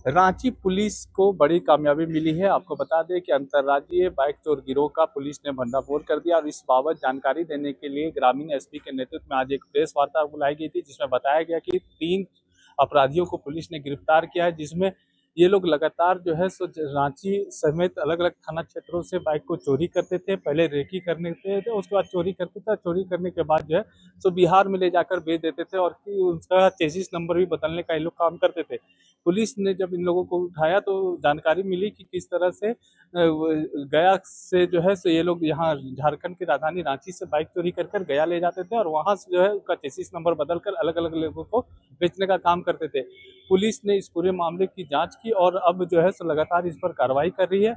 Ranchi police को बड़ी कामयाबी मिली है। आपको बता दें कि अंतर्राज्यीय बाइक चोर गिरोह का पुलिस ने भंडाफोड़ कर दिया और इस बाबत जानकारी देने के लिए ग्रामीण एसपी के नेतृत्व में आज एक प्रेस वार्ता बुलाई गई थी, जिसमें बताया गया कि 3 अपराधियों को पुलिस ने गिरफ्तार किया है, जिसमें ये लोग लगातार जो है सो रांची समेत अलग अलग थाना क्षेत्रों से बाइक को चोरी करते थे। पहले रेकी करने थे, उसके बाद चोरी करते थे। चोरी करने के बाद जो है सो बिहार में ले जाकर बेच देते थे और उसका चेसिस नंबर भी बदलने का ये लोग काम करते थे। पुलिस ने जब इन लोगों को उठाया तो जानकारी मिली कि किस तरह से गया से जो है सो ये लोग यहाँ झारखंड की राजधानी रांची से बाइक चोरी कर कर गया ले जाते थे और वहाँ से जो है उसका चेसिस नंबर बदल कर अलग अलग लोगों को बेचने का काम करते थे। पुलिस ने इस पूरे मामले की जांच की और अब जो है सो लगातार इस पर कार्रवाई कर रही है।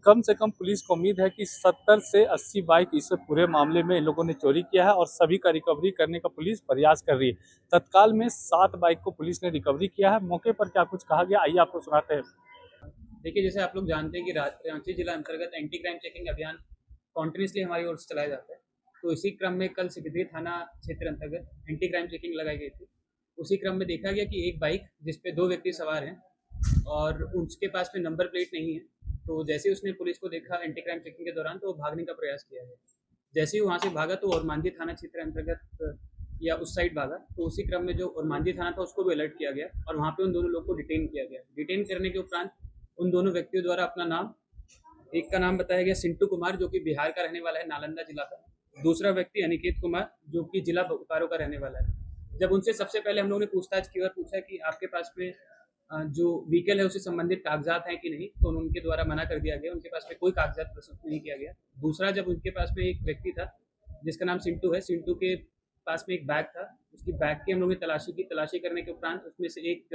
कम से कम पुलिस को उम्मीद है कि 70 से 80 बाइक इस पूरे मामले में इन लोगों ने चोरी किया है और सभी का रिकवरी करने का पुलिस प्रयास कर रही है। तत्काल में 7 बाइक को पुलिस ने रिकवरी किया है। मौके पर क्या कुछ कहा गया, आइए आपको सुनाते हैं। देखिए, जैसे आप लोग जानते हैं कि रांची जिला अंतर्गत एंटी क्राइम चेकिंग अभियान कॉन्टिन्यूसली हमारी ओर से चलाया जाता है। तो इसी क्रम में कल सिकंदरी थाना क्षेत्र अंतर्गत एंटी क्राइम चेकिंग लगाई गई थी। उसी क्रम में देखा गया कि एक बाइक जिसपे 2 व्यक्ति सवार हैं और उसके पास में नंबर प्लेट नहीं है। तो जैसे ही उसने पुलिस को देखा एंटी क्राइम चेकिंग के दौरान, तो वो भागने का प्रयास किया है। जैसे ही वहाँ से भागा तो ओरमांझी थाना क्षेत्र अंतर्गत या उस साइड भागा, तो उसी क्रम में जो ओरमांझी थाना था उसको भी अलर्ट किया गया और वहाँ पे उन दोनों लोग को डिटेन किया गया। डिटेन करने के उपरांत उन दोनों व्यक्तियों द्वारा अपना नाम, एक का नाम बताया गया सिंटू कुमार जो कि बिहार का रहने वाला है, नालंदा जिला का। दूसरा व्यक्ति अनिकेत कुमार जो कि जिला बोकारो का रहने वाला है। जब उनसे सबसे पहले हम लोगों ने पूछताछ की और पूछा कि आपके पास में जो व्हीकल है उससे संबंधित कागजात हैं कि नहीं, तो उनके द्वारा मना कर दिया गया, उनके पास में कोई कागजात प्रस्तुत नहीं किया गया। दूसरा, जब उनके पास में एक व्यक्ति था जिसका नाम सिंटू है, सिंटू के पास में एक बैग था, उसकी बैग की हम लोगों ने तलाशी की। तलाशी करने के उपरांत उसमें से एक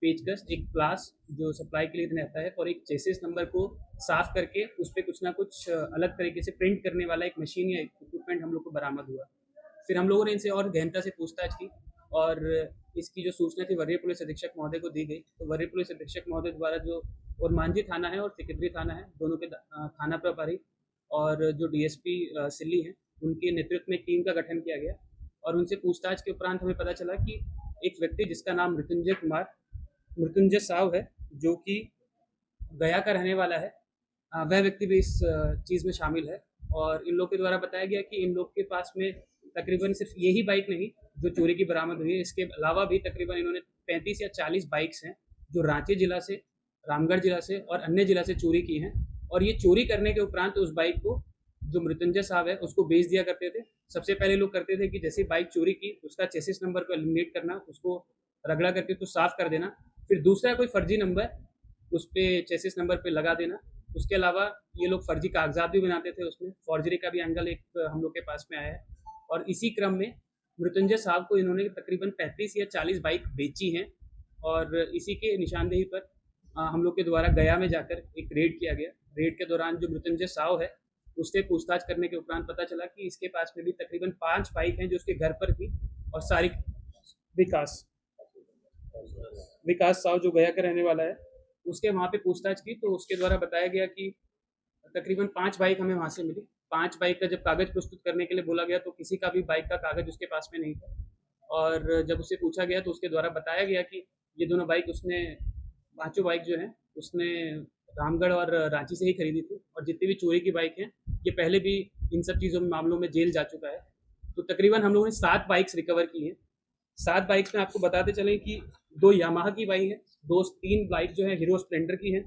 पेचकस, एक प्लास जो सप्लाई के लिए रहता है और एक चेसिस नंबर को साफ करके उस पर कुछ ना कुछ अलग तरीके से प्रिंट करने वाला एक मशीन या इक्विपमेंट हम लोग को बरामद हुआ। फिर हम लोगों ने इनसे और गहनता से पूछताछ की और इसकी जो सूचना थी वरीय पुलिस अधीक्षक महोदय को दी गई। तो वरीय पुलिस अधीक्षक महोदय द्वारा जो ओरमांझी थाना है और सिकंदरी थाना है, दोनों के थाना प्रभारी और जो डीएसपी सिल्ली हैं, उनके नेतृत्व में एक टीम का गठन किया गया और उनसे पूछताछ के उपरांत हमें पता चला कि एक व्यक्ति जिसका नाम मृत्युंजय साव है, जो कि गया का रहने वाला है, वह व्यक्ति भी इस चीज़ में शामिल है। और इन लोग के द्वारा बताया गया कि इन लोग के पास में तकरीबन सिर्फ यही बाइक नहीं जो चोरी की बरामद हुई है, इसके अलावा भी तकरीबन इन्होंने 35 या 40 बाइक्स हैं जो रांची जिला से, रामगढ़ जिला से और अन्य जिला से चोरी की हैं। और ये चोरी करने के उपरांत उस बाइक को जो मृत्युंजय साहब है उसको बेच दिया करते थे। सबसे पहले लोग करते थे कि जैसे बाइक चोरी की उसका चेसिस नंबर को एलिमिनेट करना, उसको रगड़ा करके उसको साफ कर देना, फिर दूसरा कोई फर्जी नंबर उस पर चेसिस नंबर पे लगा देना। उसके अलावा ये लोग फर्जी कागजात भी बनाते थे, उसमें फॉर्जरी का भी एंगल एक हम लोग के पास में आया है। और इसी क्रम में मृत्युंजय साहब को इन्होंने तकरीबन 35 या 40 बाइक बेची हैं और इसी के निशानदेही पर हम लोग के द्वारा गया में जाकर एक रेड किया गया। रेड के दौरान जो मृत्युंजय साहब है उससे पूछताछ करने के उपरांत पता चला कि इसके पास में भी तकरीबन 5 बाइक हैं जो उसके घर पर थी और सारी विकास विकास साहु जो गया का रहने वाला है, उसके वहाँ पे पूछताछ की तो उसके द्वारा बताया गया कि तकरीबन 5 बाइक हमें वहाँ से मिली। 5 बाइक का जब कागज़ प्रस्तुत करने के लिए बोला गया तो किसी का भी बाइक का कागज़ उसके पास में नहीं था। और जब उससे पूछा गया तो उसके द्वारा बताया गया कि ये दोनों बाइक उसने, पाँचों बाइक जो हैं उसने रामगढ़ और रांची से ही खरीदी थी और जितनी भी चोरी की बाइक हैं ये पहले भी इन सब चीज़ों में मामलों में जेल जा चुका है। तो तकरीबन हम लोगों ने 7 बाइक्स रिकवर की हैं। 7 बाइक्स में आपको बताते चलें कि 2 यामाहा की बाइक है, 3 बाइक जो है हीरो स्प्लेंडर की हैं,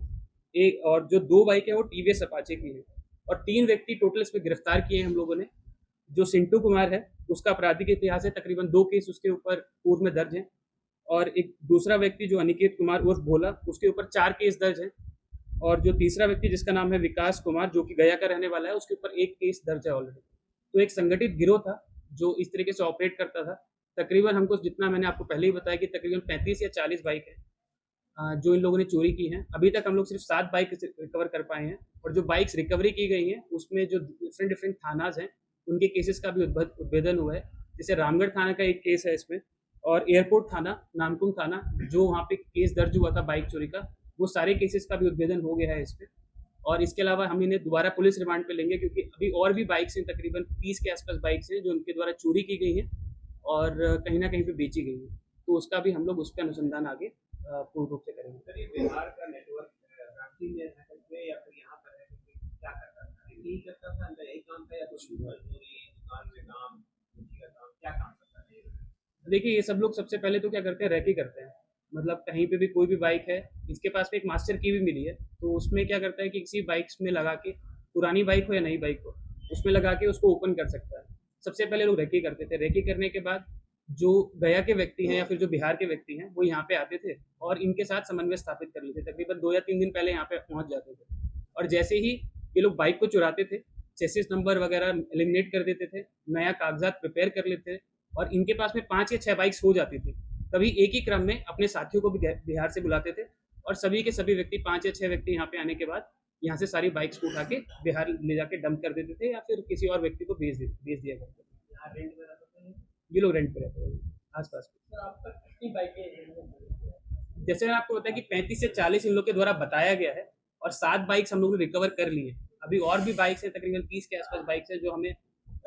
एक और जो 2 बाइक है वो टीवीएस अपाचे की है। और 3 व्यक्ति टोटल इसमें गिरफ्तार किए हैं हम लोगों ने। जो सिंटू कुमार है उसका आपराधिक इतिहास है, तकरीबन 2 केस उसके ऊपर पूर्व में दर्ज हैं। और एक दूसरा व्यक्ति जो अनिकेत कुमार उर्फ भोला, उसके ऊपर 4 केस दर्ज हैं। और जो तीसरा व्यक्ति जिसका नाम है विकास कुमार जो कि गया का रहने वाला है, उसके ऊपर 1 केस दर्ज है ऑलरेडी। तो एक संगठित गिरोह था जो इस तरीके से ऑपरेट करता था। तकरीबन हमको जितना मैंने आपको पहले ही बताया कि तकरीबन 35 या 40 बाइक है जो इन लोगों ने चोरी की हैं। अभी तक हम लोग सिर्फ 7 बाइक रिकवर कर पाए हैं और जो बाइक्स रिकवरी की गई हैं उसमें जो डिफरेंट थानाज हैं उनके केसेस का भी उद्भेदन हुआ है। जैसे रामगढ़ थाना का एक केस है इसमें और एयरपोर्ट थाना, नामकुम थाना जो वहाँ पे केस दर्ज हुआ था बाइक चोरी का, वो सारे केसेस का भी उद्भेदन हो गया है इसमें। और इसके अलावा हम इन्हें दोबारा पुलिस रिमांड पे लेंगे क्योंकि अभी और भी बाइक्स हैं, तकरीबन 30 के आसपास बाइक्स हैं जो उनके द्वारा चोरी की गई हैं और कहीं ना कहीं पे बेची गई हैं। तो उसका भी हम लोग उस पर अनुसंधान आगे पूर्ण रूप से करेंगे। देखिए ये सब लोग सबसे पहले तो क्या करते हैं, रैकी करते हैं। मतलब कहीं पे भी कोई भी बाइक है, इसके पास में एक मास्टर की भी मिली है, तो उसमें क्या करता है कि किसी बाइक्स में लगा के, पुरानी बाइक हो या नई बाइक हो, उसमें लगा के उसको ओपन कर सकता है। सबसे पहले लोग रैकी करते थे। रैकी करने के बाद जो गया के व्यक्ति हैं या फिर जो बिहार के व्यक्ति हैं, वो यहाँ पे आते थे और इनके साथ समन्वय स्थापित कर लेते थे। तकरीबन 2 या 3 दिन पहले यहाँ पे पहुँच जाते थे और जैसे ही ये लोग बाइक को चुराते थे, चेसिस नंबर वगैरह एलिमिनेट कर देते थे, नया कागजात प्रिपेयर कर लेते थे और इनके पास में 5 या 6 बाइक्स हो जाती थी। तभी एक ही क्रम में अपने साथियों को भी बिहार से बुलाते थे और सभी के सभी व्यक्ति, 5 या 6 व्यक्ति यहाँ पे आने के बाद यहाँ से सारी बाइक्स को उठा के बिहार ले जाके डंप कर देते थे या फिर किसी और व्यक्ति को भेज दिया करते थे। ये लोग रेंट पे रहते थे आस-पास में। जैसे मैंने आपको बताया कि 35 से 40 इन लोग के द्वारा बताया गया है और 7 बाइक्स हम लोग ने रिकवर कर ली है। अभी और भी बाइक्स हैं, तकरीबन 30 के आसपास बाइक्स हैं जो हमें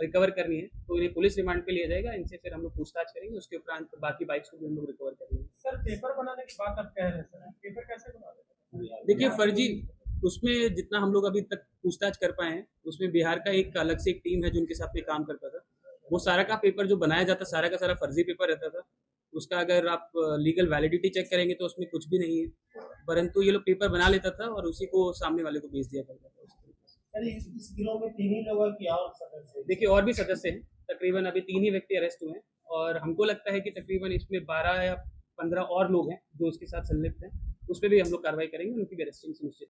रिकवर करनी है, तो इन्हें पुलिस रिमांड पे लिया जाएगा। इनसे फिर हम लोग पूछताछ करेंगे, उसके उपरांत बाकी बाइक्स को भी हम लोग रिकवर कर लेंगे। सर पेपर बनाने की बात आप कह रहे हैं, सर पेपर कैसे बना देते? देखिए फर्जी, उसमें जितना हम लोग अभी तक पूछताछ कर पाए हैं, उसमें बिहार का एक अलग से एक टीम है जो उनके साथ में काम करता था। वो सारा का पेपर जो बनाया जाता, सारा का सारा फर्जी पेपर रहता था। उसका अगर आप लीगल वैलिडिटी चेक करेंगे तो उसमें कुछ भी नहीं है, परंतु ये लोग पेपर बना लेता था और उसी को सामने वाले को बेच दिया करता था। सर इस गिरोह में 3 ही लोग हैं कि और सदस्य हैं? देखिए और भी सदस्य हैं, तकरीबन अभी 3 ही व्यक्ति अरेस्ट हुए हैं और हमको लगता है कि तकरीबन इसमें 12 या 15 और लोग हैं जो इसके साथ संलिप्त हैं। उस पर भी हम लोग कार्रवाई करेंगे, उनकी भी अरेस्टिंग सुनिश्चित